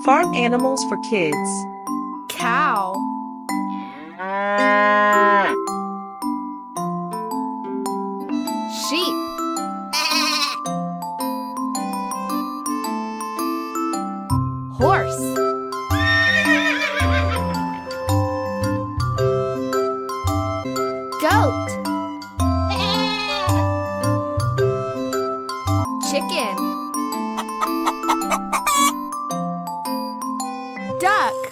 Farm animals for kids. Cow. Sheep. Horse. Goat. Chicken. Duck.